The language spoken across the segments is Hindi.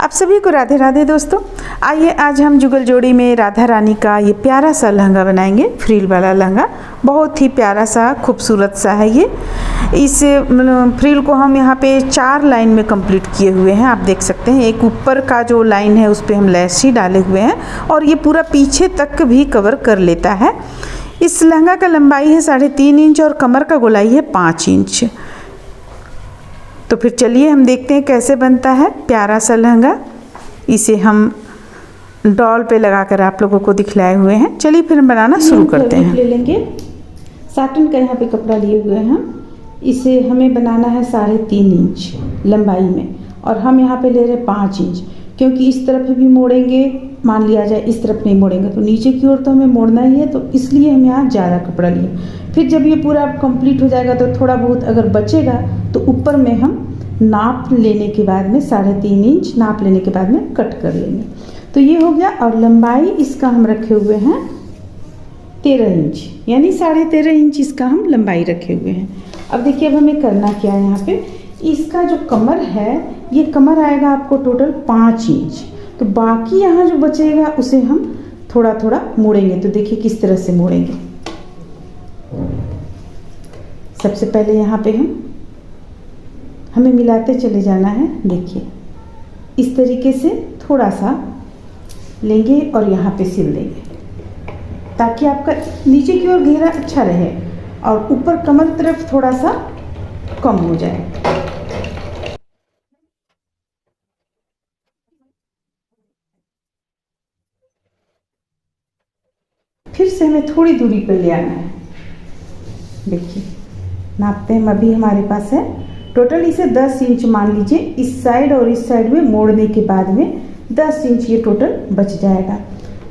आप सभी को राधे राधे दोस्तों। आइए आज हम जुगल जोड़ी में राधा रानी का ये प्यारा सा लहंगा बनाएंगे। फ्रिल वाला लहंगा बहुत ही प्यारा सा खूबसूरत सा है ये। इस फ्रिल को हम यहाँ पे 4 लाइन में कंप्लीट किए हुए हैं। आप देख सकते हैं एक ऊपर का जो लाइन है उस पर हम लैस ही डाले हुए हैं और ये पूरा पीछे तक भी कवर कर लेता है। इस लहंगा का लंबाई है 3.5 इंच और कमर का गोलाई है 5 इंच। तो फिर चलिए हम देखते हैं कैसे बनता है प्यारा सा लहंगा। इसे हम डॉल पे लगाकर आप लोगों को दिखलाए हुए हैं। चलिए फिर हम बनाना शुरू करते हैं। ले लेंगे साटन का यहाँ पे कपड़ा लिए हुए हैं। इसे हमें बनाना है 3.5 इंच लंबाई में और हम यहाँ पे ले रहे हैं 5 इंच, क्योंकि इस तरफ भी मोड़ेंगे, मान लिया जाए इस तरफ नहीं मोड़ेंगे तो नीचे की ओर तो हमें मोड़ना ही है, तो इसलिए हम यहाँ ज़्यादा कपड़ा लिए। फिर जब ये पूरा कंप्लीट हो जाएगा तो थोड़ा बहुत अगर बचेगा तो ऊपर में हम नाप लेने के बाद में 3.5 इंच नाप लेने के बाद में कट कर लेंगे। तो ये हो गया। और लंबाई इसका हम रखे हुए हैं 13 इंच, यानी 13.5 इंच इसका हम लंबाई रखे हुए हैं। अब देखिए अब हमें करना क्या है, यहाँ पे इसका जो कमर है ये कमर आएगा आपको टोटल 5 इंच। तो बाकी यहाँ जो बचेगा उसे हम थोड़ा थोड़ा मोड़ेंगे। तो देखिए किस तरह से मोड़ेंगे। सबसे पहले यहाँ पे हमें मिलाते चले जाना है। देखिए इस तरीके से थोड़ा सा लेंगे और यहाँ पे सिल देंगे ताकि आपका नीचे की ओर घेरा अच्छा रहे और ऊपर कमर तरफ थोड़ा सा कम हो जाए। फिर से हमें थोड़ी दूरी पर ले आना है। देखिए नापते हैं, अभी हमारे पास है टोटल इसे 10 इंच मान लीजिए। इस साइड और इस साइड में मोड़ने के बाद में 10 इंच ये टोटल बच जाएगा।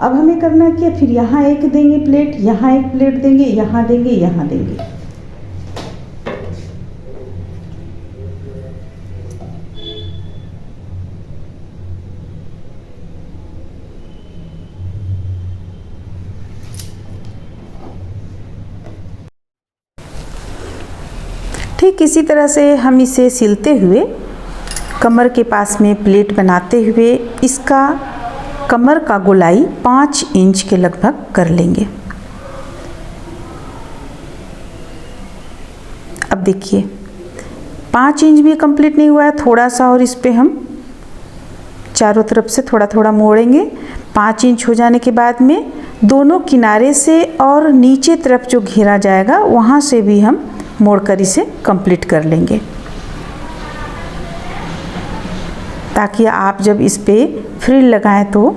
अब हमें करना क्या, फिर यहाँ एक देंगे प्लेट, यहाँ एक प्लेट देंगे, यहाँ देंगे, यहाँ देंगे। ठीक इसी तरह से हम इसे सिलते हुए कमर के पास में प्लेट बनाते हुए इसका कमर का गोलाई 5 इंच के लगभग कर लेंगे। अब देखिए 5 इंच भी कंप्लीट नहीं हुआ है, थोड़ा सा और इस पे हम चारों तरफ से थोड़ा थोड़ा मोड़ेंगे। 5 इंच हो जाने के बाद में दोनों किनारे से और नीचे तरफ जो घेरा जाएगा वहाँ से भी हम मोड़कर इसे कंप्लीट कर लेंगे ताकि आप जब इस पे फ्रिल लगाएं तो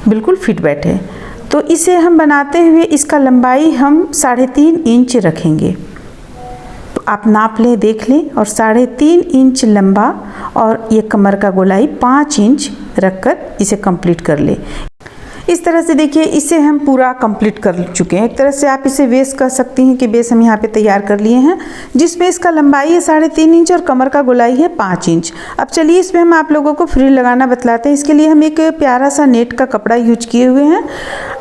बिल्कुल फिट बैठे। तो इसे हम बनाते हुए इसका लंबाई हम 3.5 इंच रखेंगे। तो आप नाप लें, देख लें और 3.5 इंच लंबा और ये कमर का गोलाई 5 इंच रखकर इसे कंप्लीट कर लें। इस तरह से देखिए इसे हम पूरा कंप्लीट कर चुके हैं। एक तरह से आप इसे बेस कह सकती हैं कि बेस हम यहाँ पे तैयार कर लिए हैं, जिसमें इसका लंबाई है 3.5 इंच और कमर का गोलाई है 5 इंच। अब चलिए इसमें हम आप लोगों को फ्रिल लगाना बतलाते हैं। इसके लिए हम एक प्यारा सा नेट का कपड़ा यूज किए हुए हैं।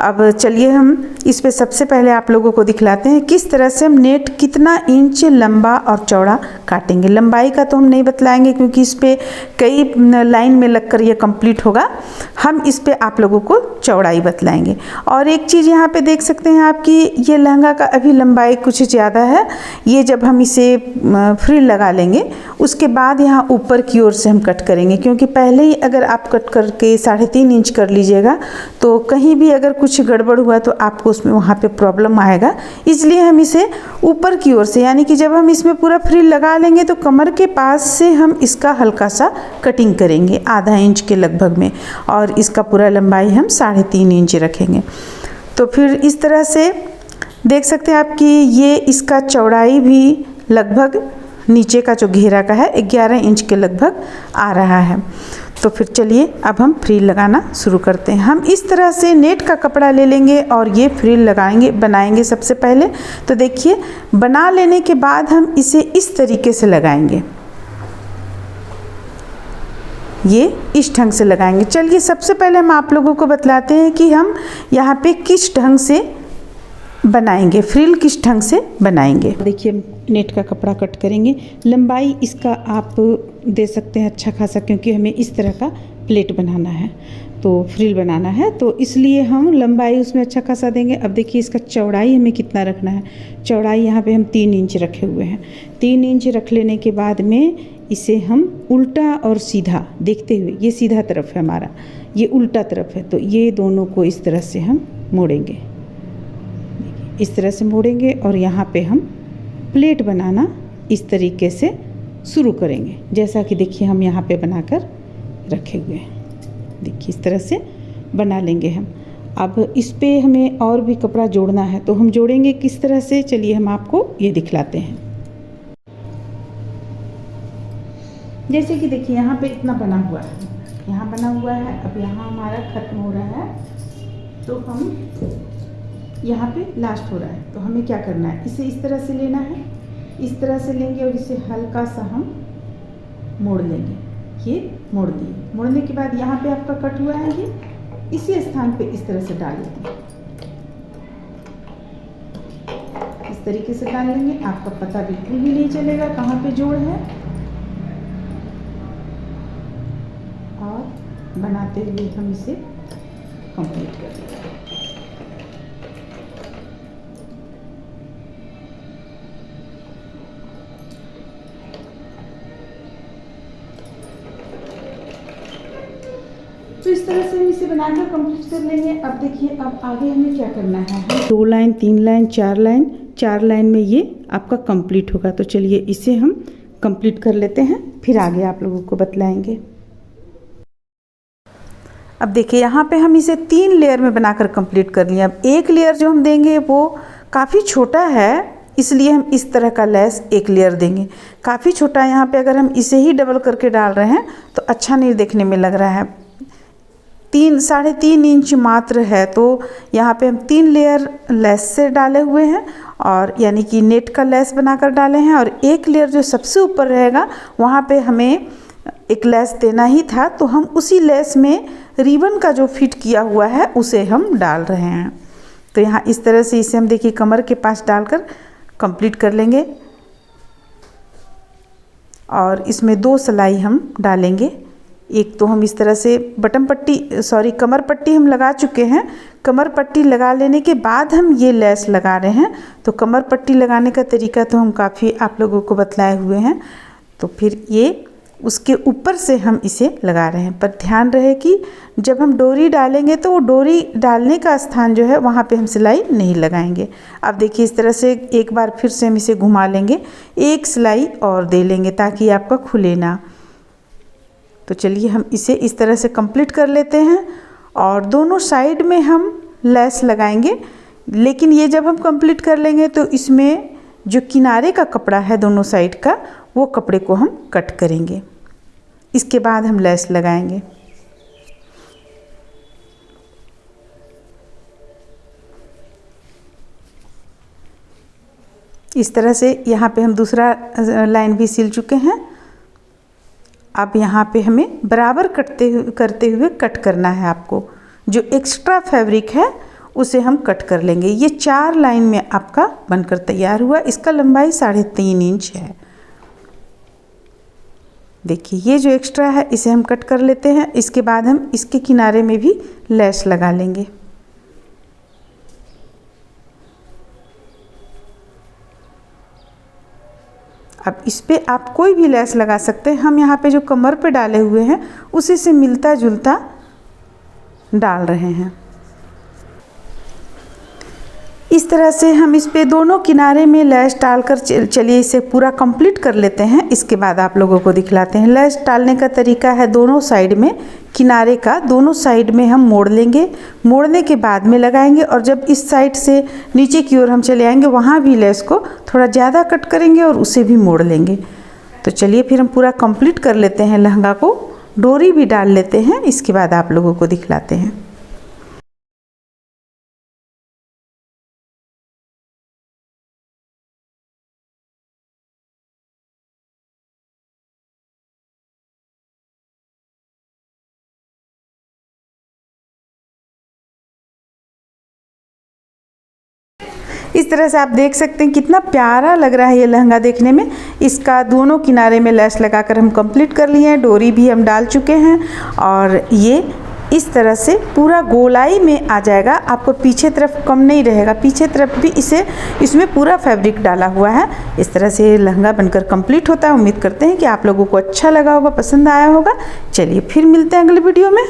अब चलिए हम इस पर सबसे पहले आप लोगों को दिखलाते हैं किस तरह से हम नेट कितना इंच लंबा और चौड़ा काटेंगे। लंबाई का तो हम नहीं बतलाएंगे क्योंकि इस पर कई लाइन में लगकर ये कंप्लीट होगा। हम इस पर आप लोगों को चौड़ाई बतलाएंगे। और एक चीज़ यहाँ पे देख सकते हैं आपकी ये लहंगा का अभी लंबाई कुछ ज़्यादा है। ये जब हम इसे फ्रिल लगा लेंगे उसके बाद यहाँ ऊपर की ओर से हम कट करेंगे, क्योंकि पहले ही अगर आप कट करके 3.5 इंच कर लीजिएगा तो कहीं भी अगर कुछ गड़बड़ हुआ तो आपको उसमें वहाँ पे प्रॉब्लम आएगा। इसलिए हम इसे ऊपर की ओर से, यानी कि जब हम इसमें पूरा फ्रिल लगा लेंगे तो कमर के पास से हम इसका हल्का सा कटिंग करेंगे आधा इंच के लगभग में, और इसका पूरा लंबाई हम 3.5 इंच रखेंगे। तो फिर इस तरह से देख सकते हैं आपकी ये इसका चौड़ाई भी लगभग नीचे का जो घेरा का है 11 इंच के लगभग आ रहा है। तो फिर चलिए अब हम फ्रिल लगाना शुरू करते हैं। हम इस तरह से नेट का कपड़ा ले लेंगे और ये फ्रिल लगाएंगे, बनाएंगे सबसे पहले। तो देखिए बना लेने के बाद हम इसे इस तरीके से लगाएंगे, ये इस ढंग से लगाएंगे। चलिए सबसे पहले हम आप लोगों को बतलाते हैं कि हम यहाँ पे किस ढंग से बनाएंगे, फ्रिल किस ढंग से बनाएंगे। देखिए नेट का कपड़ा कट करेंगे। लंबाई इसका आप दे सकते हैं अच्छा खासा, क्योंकि हमें इस तरह का प्लेट बनाना है, तो फ्रिल बनाना है, तो इसलिए हम लंबाई उसमें अच्छा खासा देंगे। अब देखिए इसका चौड़ाई हमें कितना रखना है। चौड़ाई यहाँ पे हम 3 इंच रखे हुए हैं। 3 इंच रख लेने के बाद में इसे हम उल्टा और सीधा देखते हुए, ये सीधा तरफ है हमारा, ये उल्टा तरफ है, तो ये दोनों को इस तरह से हम मोड़ेंगे, इस तरह से मोड़ेंगे और यहाँ पे हम प्लेट बनाना इस तरीके से शुरू करेंगे, जैसा कि देखिए हम यहाँ पे बनाकर रखे हुए हैं। देखिए इस तरह से बना लेंगे हम। अब इस पे हमें और भी कपड़ा जोड़ना है, तो हम जोड़ेंगे किस तरह से, चलिए हम आपको ये दिखलाते हैं। जैसे कि देखिए यहाँ पे इतना बना हुआ है, यहाँ बना हुआ है, अब यहाँ हमारा खत्म हो रहा है, तो हम यहाँ पे लास्ट हो रहा है, तो हमें क्या करना है, इसे इस तरह से लेना है, इस तरह से लेंगे और इसे हल्का सा हम मोड़ लेंगे। ये मोड़ दिए, मोड़ने के बाद यहाँ पे आपका कट हुआ है, ये इसी स्थान पे इस तरह से डाल लेंगे, इस तरीके से डाल लेंगे। आपका पता बिल्कुल भी नहीं चलेगा कहाँ पे जोड़ है, और बनाते हुए हम इसे कंप्लीट कर देंगे। तो इस तरह से हम इसे बनाकर कंप्लीट कर लेंगे। अब देखिए अब आगे हमें क्या करना है, 2 लाइन 3 लाइन 4 लाइन, 4 लाइन में ये आपका कंप्लीट होगा। तो चलिए इसे हम कंप्लीट कर लेते हैं, फिर आगे आप लोगों को बतलाएंगे। अब देखिए यहाँ पे हम इसे 3 लेयर में बनाकर कंप्लीट कर लिया। अब एक लेयर जो हम देंगे वो काफ़ी छोटा है, इसलिए हम इस तरह का लेस एक लेयर देंगे। काफ़ी छोटा है, यहाँ पे अगर हम इसे ही डबल करके डाल रहे हैं तो अच्छा नहीं देखने में लग रहा है। 3-3.5 इंच मात्र है, तो यहाँ पे हम 3 लेयर लेस से डाले हुए हैं, और यानी कि नेट का लेस बनाकर डाले हैं। और एक लेयर जो सबसे ऊपर रहेगा वहाँ पे हमें एक लेस देना ही था, तो हम उसी लेस में रिबन का जो फिट किया हुआ है उसे हम डाल रहे हैं। तो यहाँ इस तरह से इसे हम देखिए कमर के पास डालकर कंप्लीट कर लेंगे, और इसमें 2 सिलाई हम डालेंगे। एक तो हम इस तरह से बटन पट्टी कमर पट्टी हम लगा चुके हैं। कमर पट्टी लगा लेने के बाद हम ये लेस लगा रहे हैं। तो कमर पट्टी लगाने का तरीका तो हम काफ़ी आप लोगों को बतलाए हुए हैं, तो फिर ये उसके ऊपर से हम इसे लगा रहे हैं। पर ध्यान रहे कि जब हम डोरी डालेंगे तो वो डोरी डालने का स्थान जो है वहाँ पे हम सिलाई नहीं लगाएंगे। अब देखिए इस तरह से एक बार फिर से हम इसे घुमा लेंगे, एक सिलाई और दे लेंगे ताकि आपका खुले ना। तो चलिए हम इसे इस तरह से कंप्लीट कर लेते हैं, और दोनों साइड में हम लेस लगाएंगे। लेकिन ये जब हम कंप्लीट कर लेंगे तो इसमें जो किनारे का कपड़ा है दोनों साइड का, वो कपड़े को हम कट करेंगे, इसके बाद हम लेस लगाएंगे। इस तरह से यहाँ पे हम दूसरा लाइन भी सिल चुके हैं। अब यहाँ पे हमें बराबर करते हुए कट करना है। आपको जो एक्स्ट्रा फैब्रिक है उसे हम कट कर लेंगे। ये 4 लाइन में आपका बनकर तैयार हुआ। इसका लंबाई 3.5 इंच है। देखिए ये जो एक्स्ट्रा है इसे हम कट कर लेते हैं। इसके बाद हम इसके किनारे में भी लेस लगा लेंगे। अब इस पे आप कोई भी लेस लगा सकते हैं। हम यहाँ पे जो कमर पे डाले हुए हैं उसी से मिलता जुलता डाल रहे हैं। इस तरह से हम इस पे दोनों किनारे में लेस डालकर चलिए इसे पूरा कंप्लीट कर लेते हैं। इसके बाद आप लोगों को दिखलाते हैं। लेस डालने का तरीका है दोनों साइड में, किनारे का दोनों साइड में हम मोड़ लेंगे, मोड़ने के बाद में लगाएंगे, और जब इस साइड से नीचे की ओर हम चले आएंगे वहाँ भी लेस को थोड़ा ज़्यादा कट करेंगे और उसे भी मोड़ लेंगे। तो चलिए फिर हम पूरा कंप्लीट कर लेते हैं लहंगा को, डोरी भी डाल लेते हैं। इसके बाद आप लोगों को दिखलाते हैं। इस तरह से आप देख सकते हैं कितना प्यारा लग रहा है ये लहंगा देखने में। इसका दोनों किनारे में लैस लगाकर हम कंप्लीट कर लिए हैं, डोरी भी हम डाल चुके हैं और ये इस तरह से पूरा गोलाई में आ जाएगा। आपको पीछे तरफ कम नहीं रहेगा, पीछे तरफ भी इसमें पूरा फैब्रिक डाला हुआ है। इस तरह से लहंगा बनकर कंप्लीट होता है। उम्मीद करते हैं कि आप लोगों को अच्छा लगा होगा, पसंद आया होगा। चलिए फिर मिलते हैं अगले वीडियो में।